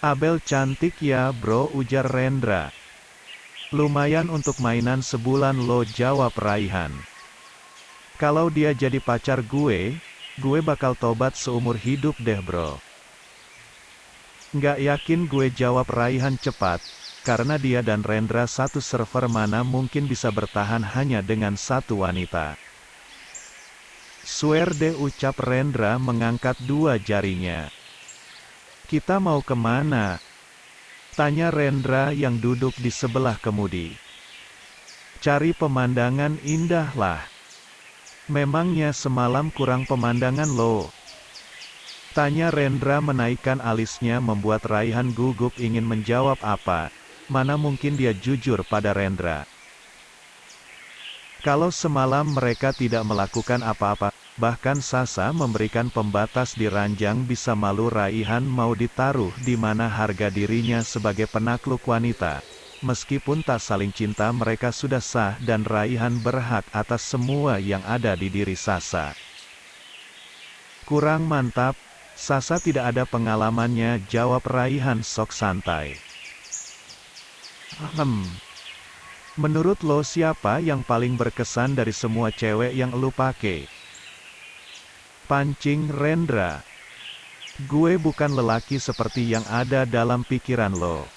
Abel cantik ya bro, ujar Rendra. Lumayan untuk mainan sebulan lo, jawab Raihan. Kalau dia jadi pacar gue bakal tobat seumur hidup deh bro. Nggak yakin gue, jawab Raihan cepat, karena dia dan Rendra satu server, mana mungkin bisa bertahan hanya dengan satu wanita. Swear deh, ucap Rendra mengangkat dua jarinya. Kita mau kemana? Tanya Rendra yang duduk di sebelah kemudi. Cari pemandangan indah lah. Memangnya semalam kurang pemandangan lo? Tanya Rendra menaikkan alisnya, membuat Raihan gugup ingin menjawab apa. Mana mungkin dia jujur pada Rendra. Kalau semalam mereka tidak melakukan apa-apa, bahkan Sasa memberikan pembatas di ranjang, bisa malu Raihan mau ditaruh di mana harga dirinya sebagai penakluk wanita. Meskipun tak saling cinta, mereka sudah sah dan Raihan berhak atas semua yang ada di diri Sasa. Kurang mantap, Sasa tidak ada pengalamannya, jawab Raihan sok santai. Menurut lo siapa yang paling berkesan dari semua cewek yang lo pake? Pancing Rendra. Gue bukan lelaki seperti yang ada dalam pikiran lo.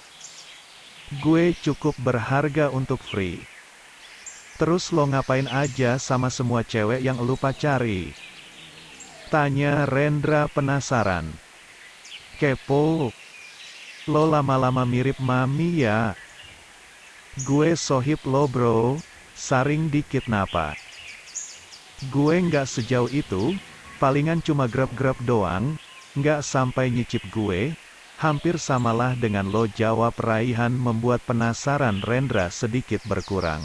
Gue cukup berharga untuk free. Terus lo ngapain aja sama semua cewek yang lo pacari? Tanya Rendra penasaran. Kepo. Lo lama-lama mirip mami ya. Gue sohib lo bro, saring dikit napa. Gue nggak sejauh itu, palingan cuma grab-grab doang, nggak sampai nyicip gue. Hampir samalah dengan lo, jawab Raihan, membuat penasaran Rendra sedikit berkurang.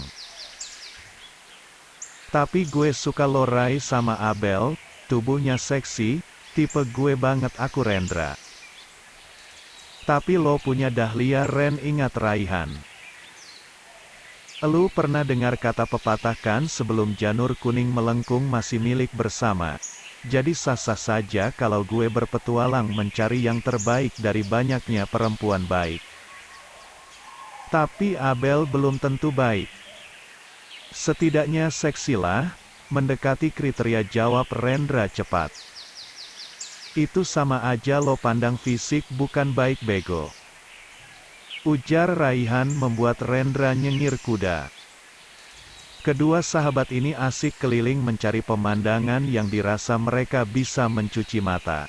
Tapi gue suka lo Rai sama Abel, tubuhnya seksi, tipe gue banget aku Rendra. Tapi lo punya dahlia Ren, ingat Raihan. Lu pernah dengar kata pepatah kan, sebelum janur kuning melengkung masih milik bersama. Jadi sah-sah saja kalau gue berpetualang mencari yang terbaik dari banyaknya perempuan baik. Tapi Abel belum tentu baik. Setidaknya seksilah, mendekati kriteria, jawab Rendra cepat. Itu sama aja lo pandang fisik, bukan baik bego. Ujar Raihan, membuat Rendra nyengir kuda. Kedua sahabat ini asik keliling mencari pemandangan yang dirasa mereka bisa mencuci mata.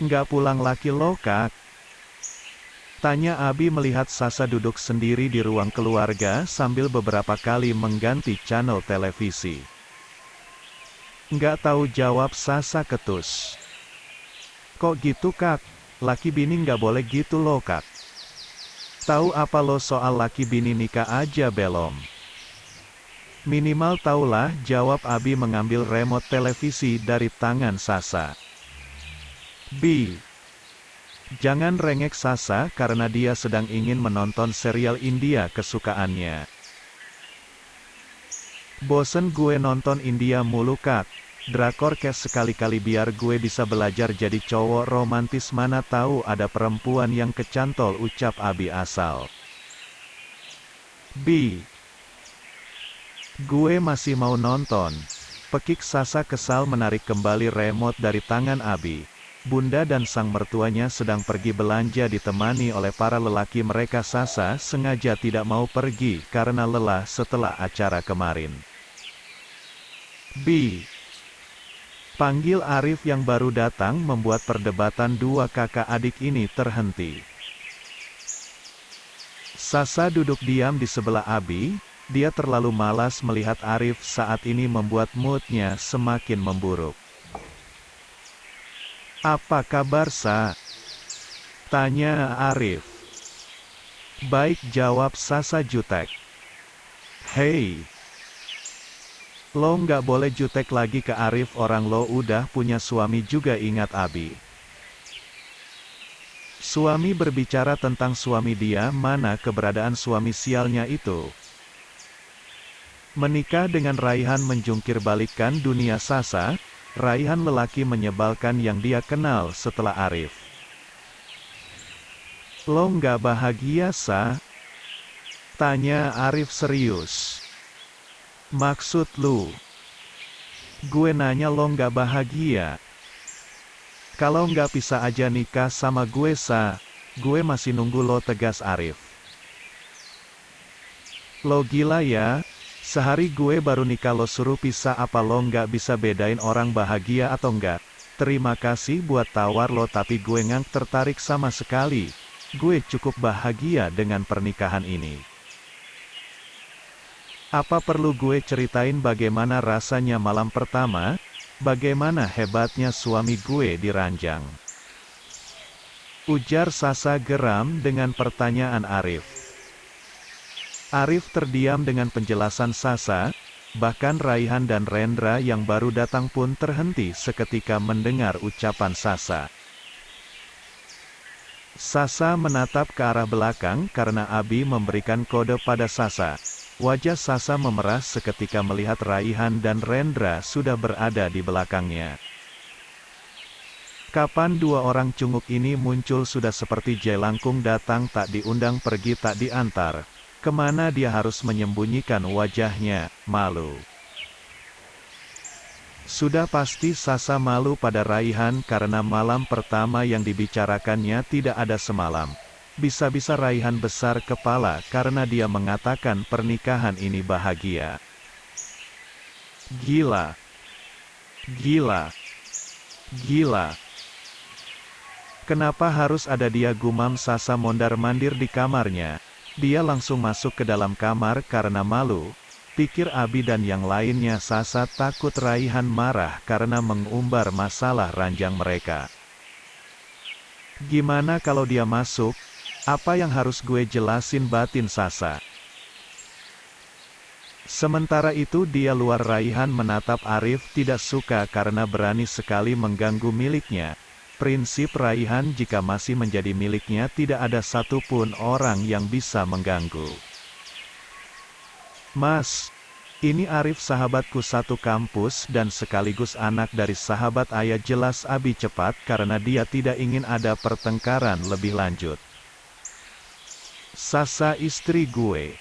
Nggak pulang laki lo kak? Tanya Abi melihat Sasa duduk sendiri di ruang keluarga sambil beberapa kali mengganti channel televisi. Nggak tahu, jawab Sasa ketus. Kok gitu kak? Laki bini nggak boleh gitu loh kak. Tahu apa lo soal laki bini, nikah aja belum. Minimal taulah, jawab Abi mengambil remote televisi dari tangan Sasa. B. Jangan rengek Sasa karena dia sedang ingin menonton serial India kesukaannya. Bosen gue nonton India mulu kak. Drakor kes sekali-kali biar gue bisa belajar jadi cowok romantis, mana tahu ada perempuan yang kecantol, ucap Abi asal. B. Gue masih mau nonton. Pekik Sasa kesal menarik kembali remote dari tangan Abi. Bunda dan sang mertuanya sedang pergi belanja ditemani oleh para lelaki mereka. Sasa sengaja tidak mau pergi karena lelah setelah acara kemarin. B. Panggil Arif yang baru datang, membuat perdebatan dua kakak adik ini terhenti. Sasa duduk diam di sebelah Abi, dia terlalu malas melihat Arif saat ini, membuat moodnya semakin memburuk. Apa kabar Sa? Tanya Arif. Baik, jawab Sasa jutek. Hei. Lo nggak boleh jutek lagi ke Arif, orang lo udah punya suami juga, ingat Abi. Suami berbicara tentang suami dia, mana keberadaan suami sialnya itu. Menikah dengan Raihan menjungkir balikan dunia Sasa. Raihan lelaki menyebalkan yang dia kenal setelah Arif. Lo nggak bahagia, Sa? Tanya Arif serius. Maksud lu? Gue nanya lo nggak bahagia. Kalau nggak bisa aja nikah sama gue, Sa. Gue masih nunggu lo, tegas Arif. Lo gila ya? Sehari gue baru nikah lo suruh pisah, apa lo nggak bisa bedain orang bahagia atau enggak? Terima kasih buat tawar lo, tapi gue nggak tertarik sama sekali. Gue cukup bahagia dengan pernikahan ini. Apa perlu gue ceritain bagaimana rasanya malam pertama? Bagaimana hebatnya suami gue diranjang? Ujar Sasa geram dengan pertanyaan Arif. Arif terdiam dengan penjelasan Sasa, bahkan Raihan dan Rendra yang baru datang pun terhenti seketika mendengar ucapan Sasa. Sasa menatap ke arah belakang karena Abi memberikan kode pada Sasa. Wajah Sasa memerah seketika melihat Raihan dan Rendra sudah berada di belakangnya. Kapan dua orang cunguk ini muncul sudah seperti jelangkung datang tak diundang pergi tak diantar. Kemana dia harus menyembunyikan wajahnya, malu. Sudah pasti Sasa malu pada Raihan karena malam pertama yang dibicarakannya tidak ada semalam. Bisa-bisa Raihan besar kepala karena dia mengatakan pernikahan ini bahagia. Gila. Gila. Gila. Kenapa harus ada dia, gumam Sasa mondar-mandir di kamarnya. Dia langsung masuk ke dalam kamar karena malu. Pikir Abi dan yang lainnya. Sasa takut Raihan marah karena mengumbar masalah ranjang mereka. Gimana kalau dia masuk? Apa yang harus gue jelasin, batin Sasa. Sementara itu dia luar, Raihan menatap Arif tidak suka karena berani sekali mengganggu miliknya. Prinsip Raihan, jika masih menjadi miliknya tidak ada satupun orang yang bisa mengganggu. Mas, ini Arif sahabatku satu kampus dan sekaligus anak dari sahabat ayah, jelas Abi cepat karena dia tidak ingin ada pertengkaran lebih lanjut. Sasa istri gue.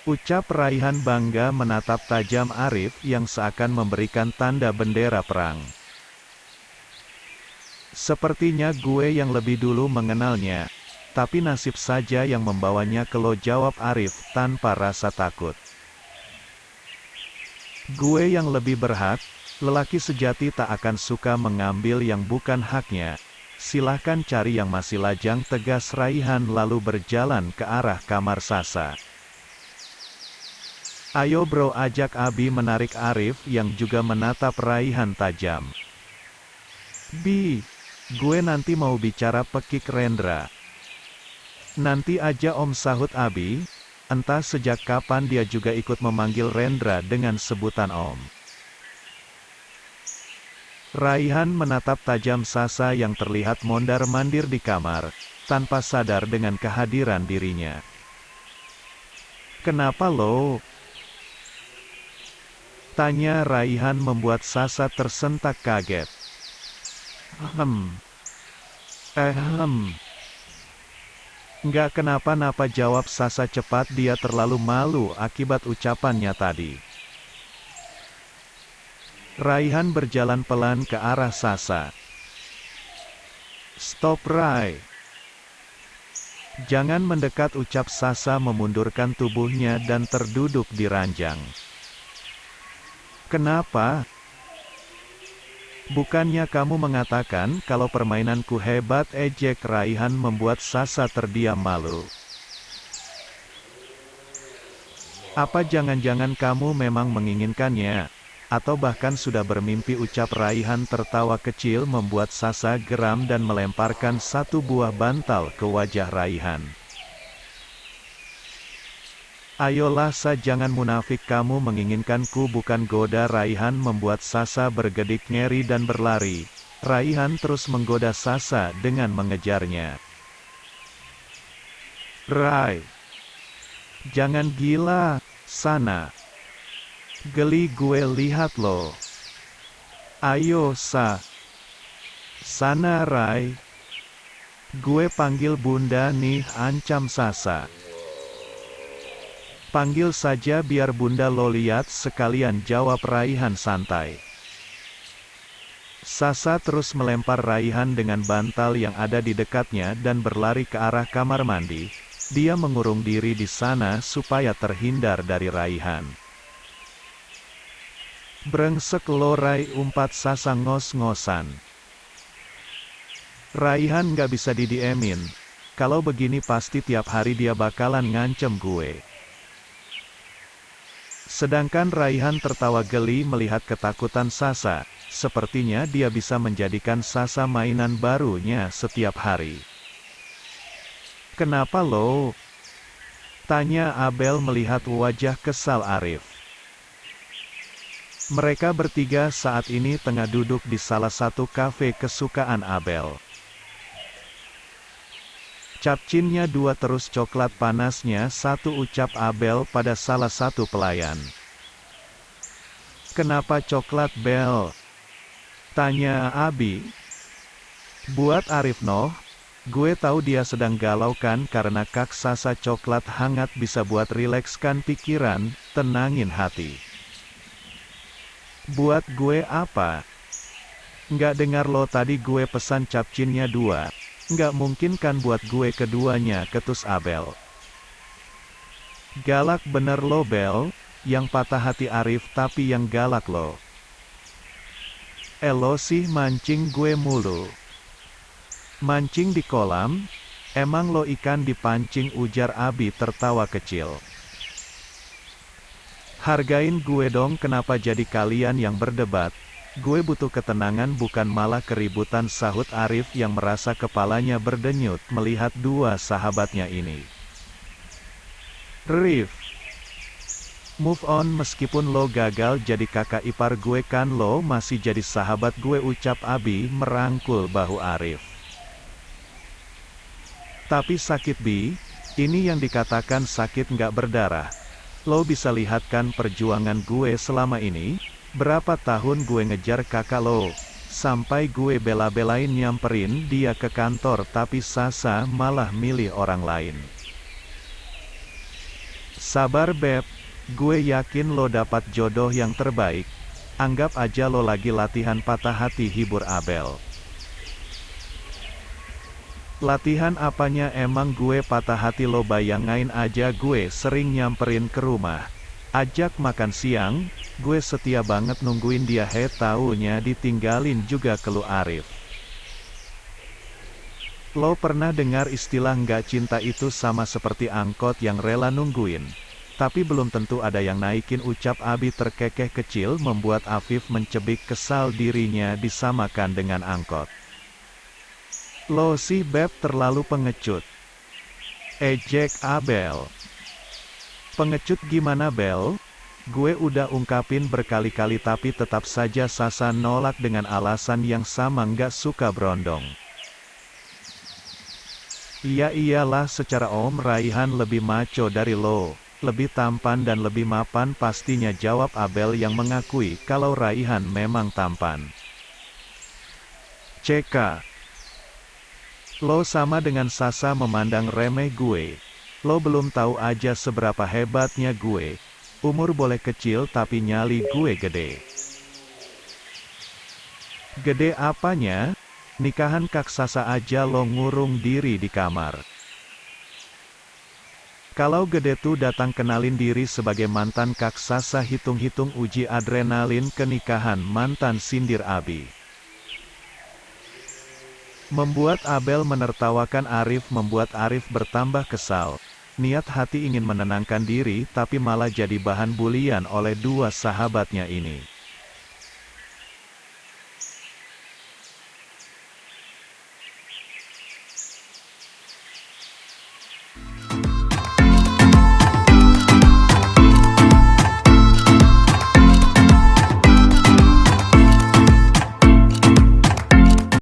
Ucap Raihan bangga menatap tajam Arif yang seakan memberikan tanda bendera perang. Sepertinya gue yang lebih dulu mengenalnya. Tapi nasib saja yang membawanya ke lo, jawab Arif tanpa rasa takut. Gue yang lebih berhak, lelaki sejati tak akan suka mengambil yang bukan haknya. Silahkan cari yang masih lajang, tegas Raihan lalu berjalan ke arah kamar Sasa. Ayo bro, ajak Abi menarik Arif yang juga menatap Raihan tajam. Bi, gue nanti mau bicara, pekik Rendra. Nanti aja Om, sahut Abi. Entah sejak kapan dia juga ikut memanggil Rendra dengan sebutan Om. Raihan menatap tajam Sasa yang terlihat mondar-mandir di kamar, tanpa sadar dengan kehadiran dirinya. Kenapa lo? Tanya Raihan membuat Sasa tersentak kaget. Nggak kenapa-napa, jawab Sasa cepat, dia terlalu malu akibat ucapannya tadi. Raihan berjalan pelan ke arah Sasa. Stop Rai. Jangan mendekat, ucap Sasa memundurkan tubuhnya dan terduduk di ranjang. Kenapa? Bukannya kamu mengatakan kalau permainanku hebat, ejek Raihan membuat Sasa terdiam malu. Apa jangan-jangan kamu memang menginginkannya? Atau bahkan sudah bermimpi, ucap Raihan tertawa kecil membuat Sasa geram dan melemparkan satu buah bantal ke wajah Raihan. Ayolah Sa, jangan munafik, kamu menginginkanku bukan, goda Raihan membuat Sasa bergedik ngeri dan berlari. Raihan terus menggoda Sasa dengan mengejarnya. Rai, jangan gila, sana. Geli gue lihat lo. Ayo Sa. Sana Rai. Gue panggil bunda nih, ancam Sasa. Panggil saja biar bunda lo lihat sekalian, jawab Raihan santai. Sasa terus melempar Raihan dengan bantal yang ada di dekatnya dan berlari ke arah kamar mandi. Dia mengurung diri di sana supaya terhindar dari Raihan. Brengsek lo Rai, umpat Sasa ngos-ngosan. Raihan gak bisa didiemin. Kalau begini pasti tiap hari dia bakalan ngancem gue. Sedangkan Raihan tertawa geli melihat ketakutan Sasa. Sepertinya dia bisa menjadikan Sasa mainan barunya setiap hari. Kenapa lo? Tanya Abel melihat wajah kesal Arif. Mereka bertiga saat ini tengah duduk di salah satu kafe kesukaan Abel. Capcinnya 2 terus coklat panasnya 1, ucap Abel pada salah satu pelayan. Kenapa coklat Bel? Tanya Abi. Buat Arif noh. Gue tahu dia sedang galau kan karena Kak Sasa coklat hangat bisa buat rilekskan pikiran, tenangin hati. Buat gue apa? Nggak dengar lo tadi gue pesan capcinnya 2. Nggak mungkin kan buat gue keduanya, ketus Abel. Galak bener lo Bel, yang patah hati Arif tapi yang galak lo. Lo sih mancing gue mulu. Mancing di kolam? Emang lo ikan dipancing, ujar Abi tertawa kecil. Hargain gue dong, kenapa jadi kalian yang berdebat? Gue butuh ketenangan bukan malah keributan, sahut Arif yang merasa kepalanya berdenyut melihat 2 sahabatnya ini. Rif, move on, meskipun lo gagal jadi kakak ipar gue kan lo masih jadi sahabat gue, ucap Abi merangkul bahu Arif. Tapi sakit Bi, ini yang dikatakan sakit nggak berdarah. Lo bisa lihat kan perjuangan gue selama ini? Berapa tahun gue ngejar kakak lo, sampai gue bela-belain nyamperin dia ke kantor tapi Sasa malah milih orang lain. Sabar Beb, gue yakin lo dapat jodoh yang terbaik. Anggap aja lo lagi latihan patah hati, hibur Abel. Latihan apanya, emang gue patah hati lo? Bayangin aja gue sering nyamperin ke rumah, ajak makan siang, gue setia banget nungguin dia, taunya ditinggalin juga, keluh Arif. Lo pernah dengar istilah nggak cinta itu sama seperti angkot yang rela nungguin, tapi belum tentu ada yang naikin, ucap Abi terkekeh kecil membuat Afif mencebik kesal dirinya disamakan dengan angkot. Lo sih Beb terlalu pengecut, ejek Abel. Pengecut gimana Bel? Gue udah ungkapin berkali-kali tapi tetap saja Sasa nolak dengan alasan yang sama, nggak suka berondong. Iya iyalah, secara Om Raihan lebih maco dari lo, lebih tampan dan lebih mapan pastinya, jawab Abel yang mengakui kalau Raihan memang tampan. CK. Lo sama dengan Sasa memandang remeh gue. Lo belum tahu aja seberapa hebatnya gue. Umur boleh kecil tapi nyali gue gede. Gede apanya? Nikahan Kak Sasa aja lo ngurung diri di kamar. Kalau gede tuh datang kenalin diri sebagai mantan Kak Sasa, hitung-hitung uji adrenalin kenikahan mantan, sindir Abi. Membuat Abel menertawakan Arif membuat Arif bertambah kesal. Niat hati ingin menenangkan diri tapi malah jadi bahan bulian oleh 2 sahabatnya ini.